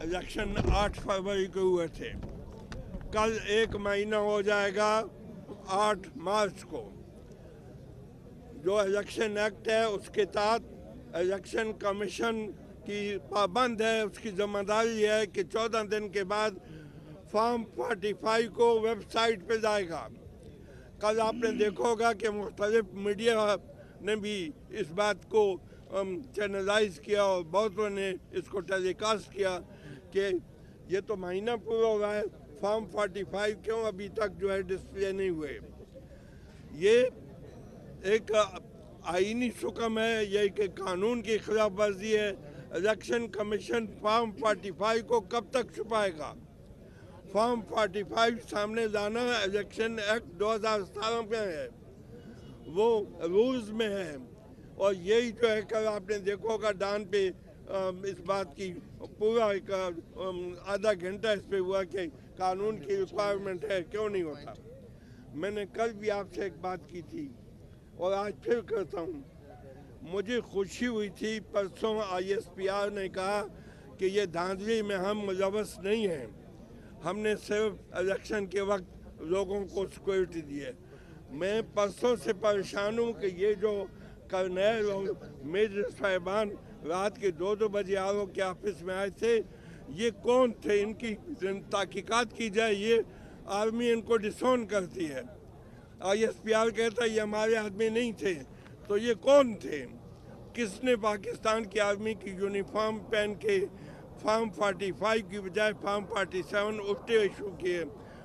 Election 8 फरवरी को हुए थे। कल 1 महीना हो जाएगा 8 मार्च को। जो इलेक्शन एक्ट है उसके तहत इलेक्शन कमीशन की पाबंद है, उसकी जिम्मेदारी है कि 14 दिन के बाद फॉर्म 45 को वेबसाइट पे जाएगा। कल आपने देखा होगा कि मुख्तलिफ मीडिया ने भी इस बात को चैनलाइज किया और बहुतों ने इसको टेलीकास्ट किया कि ये तो महीना पूरा हो रहा है, फॉर्म 45 क्यों अभी तक जो है डिस्प्ले नहीं हुए। ये एक आईनी हुक्म है, ये एक कानून की खिलाफ वर्जी है। इलेक्शन कमीशन फॉर्म 45 को कब तक छुपाएगा? फॉर्म 45 सामने लाना इलेक्शन एक्ट 2017 में है, वो रूल्स में है। और यही जो है कल आपने देखा होगा डान पे इस बात की पूरा एक आधा घंटा इस पे हुआ कि कानून की रिक्वायरमेंट है, क्यों नहीं होता। मैंने कल भी आपसे एक बात की थी और आज फिर करता हूँ। मुझे खुशी हुई थी परसों ISPR ने कहा कि ये धांधली में हम मुलव्वस नहीं हैं, हमने सिर्फ इलेक्शन के वक्त लोगों को सिक्योरिटी दी है। मैं परसों से परेशान हूँ कि ये जो कर्नल और मेजर साहिबान रात के 2-2 बजे RO के ऑफिस में आए थे, ये कौन थे? इनकी तहकीकात की जाए। ये आर्मी इनको डिसोन करती है। ISPR कहता है ये हमारे आदमी नहीं थे, तो ये कौन थे? किसने पाकिस्तान की आर्मी की यूनिफॉर्म पहन के फॉर्म 45 की बजाय फॉर्म 47 उल्टे इशू किए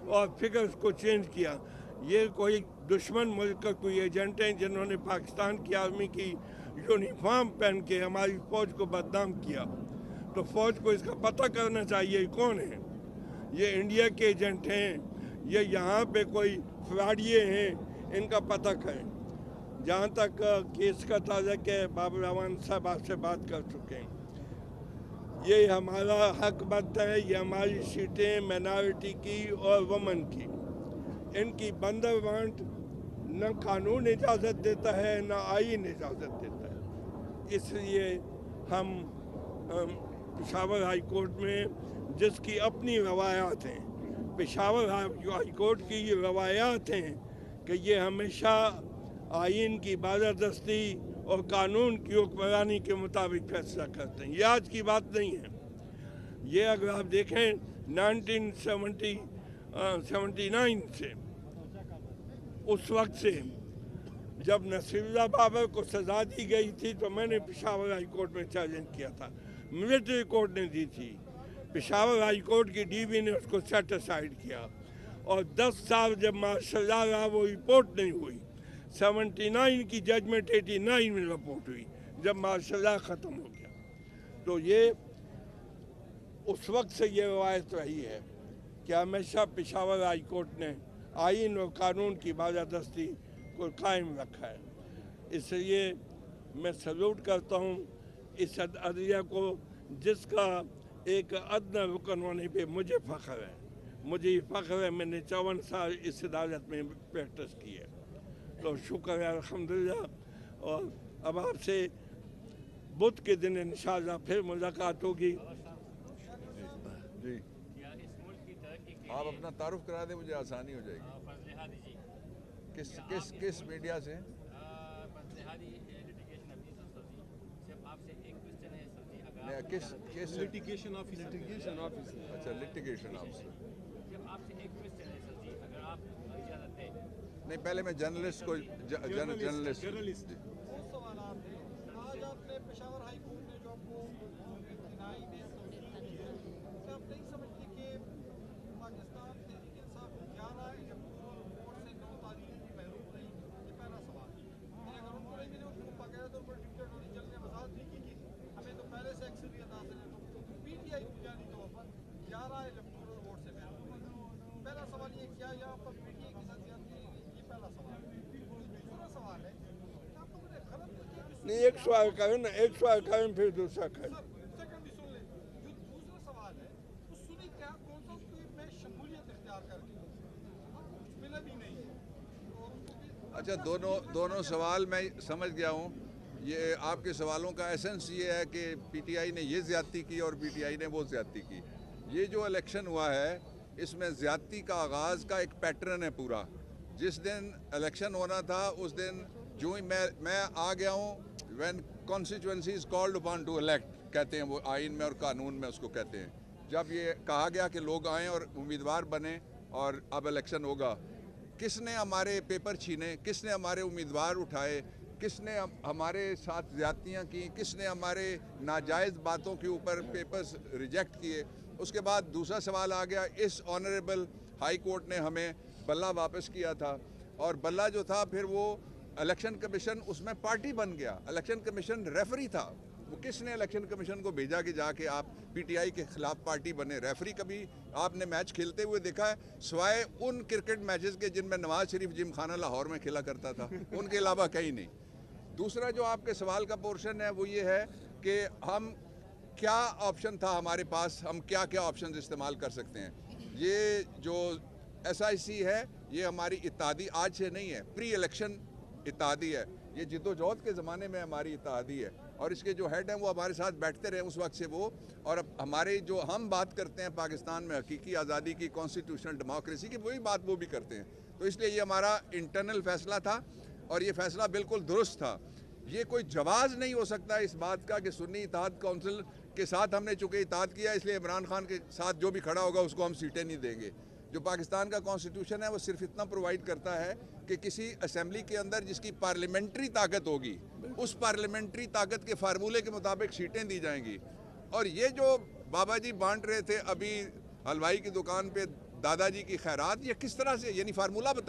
और फिगर्स को चेंज किया? ये कोई दुश्मन मुल्क का कोई एजेंट हैं जिन्होंने पाकिस्तान की आर्मी की यूनिफॉर्म पहन के हमारी फ़ौज को बदनाम किया। तो फ़ौज को इसका पता करना चाहिए कौन है। ये इंडिया के एजेंट हैं, ये यहाँ पे कोई फ्रॉडिये हैं, इनका पता करें। जहाँ तक केस का ताल्लुक है, बाबर रहमान साहब आपसे बात कर चुके हैं। ये हमारा हक बनता है, ये हमारी सीटें माइनॉरिटी की और वुमन की, इनकी बंदर वांट न कानून इजाज़त देता है न आईन इजाज़त देता है। इसलिए हम पेशावर हाई कोर्ट में, जिसकी अपनी रवायात हैं, पेशावर हाई कोर्ट की ये रवायात हैं कि ये हमेशा आईन की बालादस्ती और कानून की हुक्मरानी के मुताबिक फैसला करते हैं। ये आज की बात नहीं है। ये अगर आप देखें 1979 से, उस वक्त से जब नसीरुल्लाह बाबर को सज़ा दी गई थी तो मैंने पेशावर हाई कोर्ट में चैलेंज किया था, मिलिट्री कोर्ट ने दी थी, पेशावर हाई कोर्ट की DB ने उसको सेट असाइड किया। और 10 साल जब मार्शल रहा वो रिपोर्ट नहीं हुई। 79 की जजमेंट 89 में रिपोर्ट हुई जब मार्शल ख़त्म हो गया। तो ये उस वक्त से ये रवायत रही है कि हमेशा पेशावर हाई कोर्ट ने आईन और कानून की बालादस्ती को कायम रखा है। इसलिए मैं सल्यूट करता हूँ इस अदलिया को, जिसका एक अदना रुकन होने पे मुझे फ़ख्र है। मुझे ये फ़ख्र है, मैंने 54 साल इस अदालत में प्रैक्टिस की है, तो शुक्र है अल्हम्दुलिल्लाह। और अब आपसे बुध के दिन इंशाअल्लाह फिर मुलाकात होगी। जी, आप अपना तारुफ करा दें, मुझे आसानी हो जाएगी। किस किस किस मीडिया से? किस किस लिटिगेशन ऑफिसर। अच्छा, लिटिगेशन ऑफिसर। नहीं, पहले मैं जर्नलिस्ट को जर्नलिस्ट आज आपने पेशावर हाई कोर्ट ने जो आपको दिनाई में आप नहीं समझते कि पाकिस्तान तहरीक इंसाफ 11 अक्टूबर से 9 तारीख की महरूम रही? ये पहला सवाल। अगर उनको नहीं मिले, उनको बाकायदा तौर पर डिक्टेटोरी चलने वजाहत नहीं की हमें तो पहले से अक्सरियत हासिल है, तो PTI बुनियादी तौर पर 11 इलेक्टोरल वोट से महरूम है। पहला सवाल ये, क्या यहाँ पर PTI के साथ ज्यादती? ये पहला सवाल है। दूसरा सवाल है, आप लोगों ने गलत नहीं, एक सवाल करें ना, एक सवाल करें फिर दूसरा करें। सेकंड भी सुन ले। जो दूसरा सवाल है वो सुनी क्या, कौन सा में शमूलियत इख्तियार करके कुछ मिला भी नहीं है। अच्छा, दोनों सवाल मैं समझ गया हूँ। یہ آپ کے سوالوں کا ایسنس یہ ہے کہ پی ٹی آئی نے یہ زیادتی کی اور پی ٹی آئی نے وہ زیادتی کی. یہ جو الیکشن ہوا ہے اس میں زیادتی کا آغاز کا ایک پیٹرن ہے پورا. جس دن الیکشن ہونا تھا اس دن جو ہی میں آ گیا ہوں, when constituency is called upon to elect کہتے ہیں وہ آئین میں اور قانون میں اس کو کہتے ہیں. جب یہ کہا گیا کہ لوگ آئیں اور امیدوار بنیں اور اب الیکشن ہوگا, کس نے ہمارے پیپر چھینے, کس نے ہمارے امیدوار اٹھائے, کس نے ہمارے ساتھ زیادتیاں کی, کس نے ہمارے ناجائز باتوں کے اوپر پیپرز ریجیکٹ کیے. اس کے بعد دوسرا سوال آ گیا, اس آنریبل ہائی کورٹ نے ہمیں بلہ واپس کیا تھا, اور بلہ جو تھا پھر وہ الیکشن کمیشن اس میں پارٹی بن گیا. الیکشن کمیشن ریفری تھا. وہ کس نے الیکشن کمیشن کو بھیجا کہ جا کے آپ پی ٹی آئی کے خلاف پارٹی بنے؟ ریفری کبھی آپ نے میچ کھیلتے ہوئے دیکھا ہے سوائے ان کرکٹ میچز کے جن میں نواز شریف جم خانہ لاہور میں کھیلا کرتا تھا, ان کے علاوہ کہیں نہیں. دوسرا جو آپ کے سوال کا پورشن ہے وہ یہ ہے کہ ہم کیا آپشن تھا ہمارے پاس, ہم کیا کیا آپشنز استعمال کر سکتے ہیں. یہ جو ایس آئی سی ہے یہ ہماری اتحادی آج سے نہیں ہے, پری الیکشن اتحادی ہے. یہ جد و جہد کے زمانے میں ہماری اتحادی ہے, اور اس کے جو ہیڈ ہیں وہ ہمارے ساتھ بیٹھتے رہے اس وقت سے وہ. اور اب ہمارے جو ہم بات کرتے ہیں پاکستان میں حقیقی آزادی کی, کانسٹیٹیوشنل ڈیموکریسی کی, وہی بات وہ بھی کرتے ہیں. تو اس لیے یہ ہمارا انٹرنل فیصلہ تھا اور یہ فیصلہ بالکل درست تھا. یہ کوئی جواز نہیں ہو سکتا اس بات کا کہ سنی اتحاد کونسل کے ساتھ ہم نے چونکہ اتحاد کیا اس لیے عمران خان کے ساتھ جو بھی کھڑا ہوگا اس کو ہم سیٹیں نہیں دیں گے. جو پاکستان کا کانسٹیٹیوشن ہے وہ صرف اتنا پرووائڈ کرتا ہے کہ کسی اسمبلی کے اندر جس کی پارلیمنٹری طاقت ہوگی اس پارلیمنٹری طاقت کے فارمولے کے مطابق سیٹیں دی جائیں گی. اور یہ جو بابا جی بانٹ رہے تھے ابھی حلوائی کی دکان پہ دادا جی کی خیرات, یہ کس طرح سے, یعنی فارمولہ بتائیں.